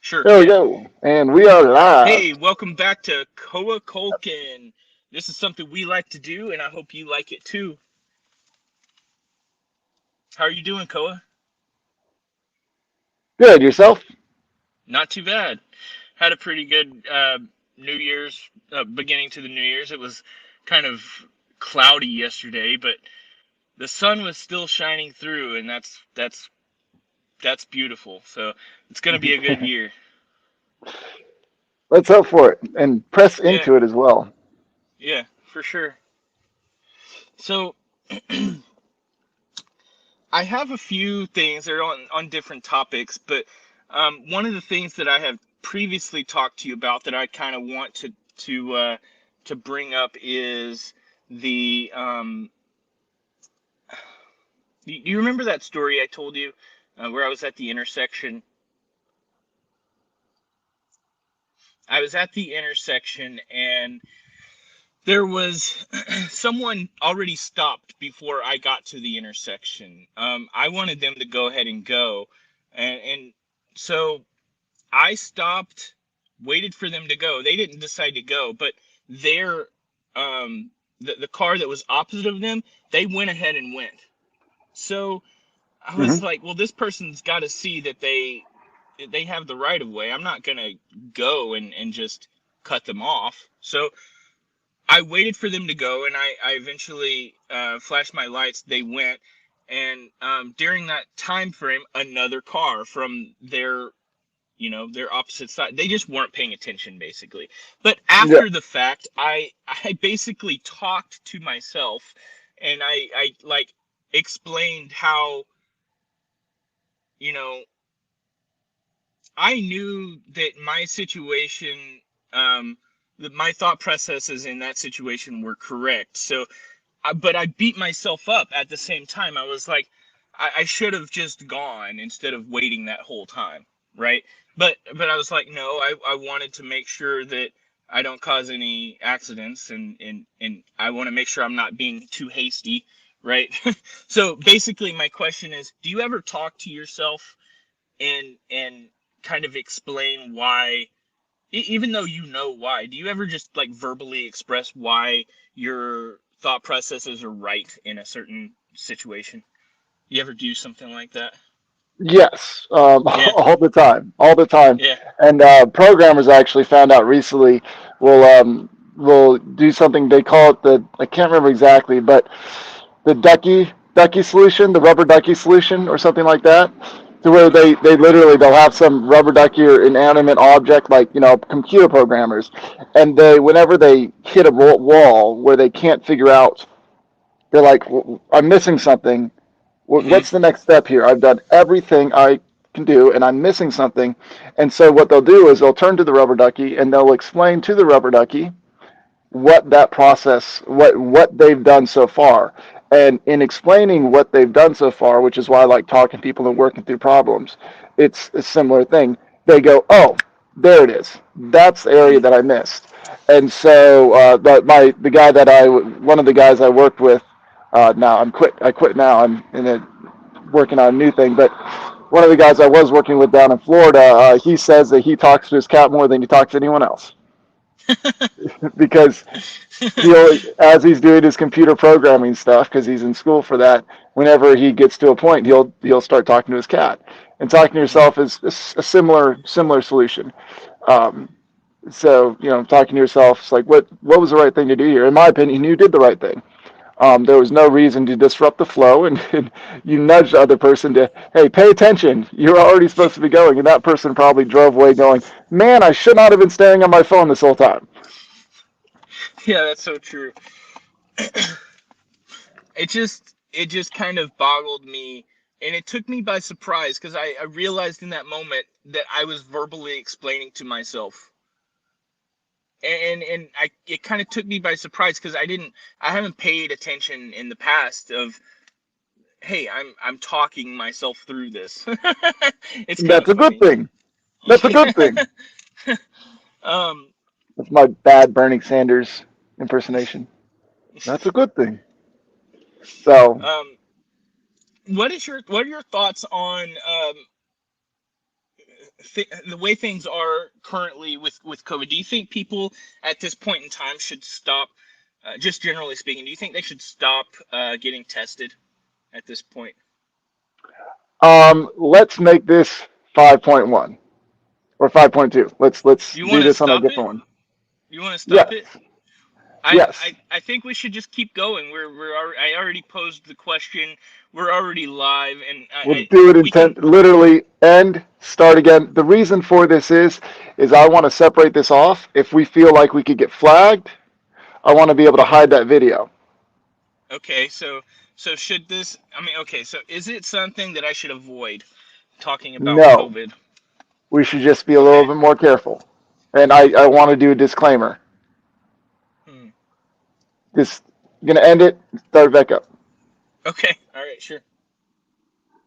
Sure, There we yeah. go. And we are live. Hey, welcome back to KoaColekin. This is something we like to do, and I hope you like it too. How are you doing, Koa? Good. Yourself? Not too bad. Had a pretty good New Year's, beginning to the New Year's. It was kind of cloudy yesterday, but the sun was still shining through, and that's beautiful. So it's gonna be a good year. Let's hope for it and press Yeah, into it as well. yeah, for sure. So I have a few things that are on different topics, but one of the things that I have previously talked to you about that I kind of want to bring up is the you remember that story I told you where I was at the intersection? I was at the intersection and there was someone already stopped before I got to the intersection. I wanted them to go ahead and go, and so I stopped, waited for them to go. They didn't decide to go, but their the car that was opposite of them, they went ahead and went. So I Hmm. was like, well, this person's got to see that they have the right of way. I'm not gonna go and just cut them off. So I waited for them to go, and I eventually flashed my lights. They went, and during that time frame, another car from their opposite side. They just weren't paying attention, basically. But Yeah. after the fact, I basically talked to myself, and I like explained how you know I knew that my situation, that my thought processes in that situation were correct. So, but I beat myself up at the same time. I was like, I should have just gone instead of waiting that whole time, right? But I was like, no, I wanted to make sure that I don't cause any accidents, and I want to make sure I'm not being too hasty, right? So basically, my question is, do you ever talk to yourself and kind of explain why, even though you know why, do you ever just like verbally express why your thought processes are right in a certain situation? You ever do something like that? Yes. Yeah, All the time. All the time. yeah. And programmers actually found out recently will do something. They call it the, I can't remember exactly, but the ducky solution, the rubber ducky solution, or something like that. To where they literally they'll have some rubber ducky or inanimate object like computer programmers, and they whenever they hit a wall where they can't figure out, they're like, I'm missing something. Mhm. What's the next step here? I've done everything I can do, and I'm missing something. And so what they'll do is they'll turn to the rubber ducky and they'll explain to the rubber ducky what that process, what they've done so far. And in explaining what they've done so far, which is why I like talking to people and working through problems, it's a similar thing. They go, oh, there it is. That's the area Mhm. that I missed. And so, but the guy one of the guys I worked with, now I'm quit. I quit now. I'm in a, working on a new thing. But one of the guys I was working with down in Florida, he says that he talks to his cat more than he talks to anyone else because as he's doing his computer programming stuff, because he's in school for that, whenever he gets to a point, he'll start talking to his cat, and talking to Mhm. yourself is a similar solution. um, so talking to yourself, it's like, what was the right thing to do here? In my opinion, you did the right thing. There was no reason to disrupt the flow, and you nudged the other person to, hey, pay attention, you're already supposed to be going, and that person probably drove away going, man, I should not have been staring at my phone this whole time. Yeah, that's so true. It just kind of boggled me, and it took me by surprise because I realized in that moment that I was verbally explaining to myself, and it kind of took me by surprise because I haven't paid attention in the past of, hey, I'm talking myself through this. It's kind of That's a good funny. thing. That's a good thing. um That's my bad Bernie Sanders impersonation. That's a good thing. So, what are your thoughts on the way things are currently with COVID, do you think people at this point in time should stop? Just generally speaking, do you think they should stop getting tested at this point? Let's make this 5.1 or 5.2. Let's You do want to this on a stop it? different one. You want to stop Yes, it? I, yes. I think we should just keep going. I already posed the question. We're already live, and We'll do it in we can. 10, literally end, start again. The reason for this is I want to separate this off. If we feel like we could get flagged, I want to be able to Okay. hide that video. Okay. So should this? I mean, okay. So is it something that I should avoid talking about No, COVID? we should just be a little Okay. bit more careful. And I want to do a disclaimer. Hmm. Just going to end it, start back up. Okay. All right. Sure.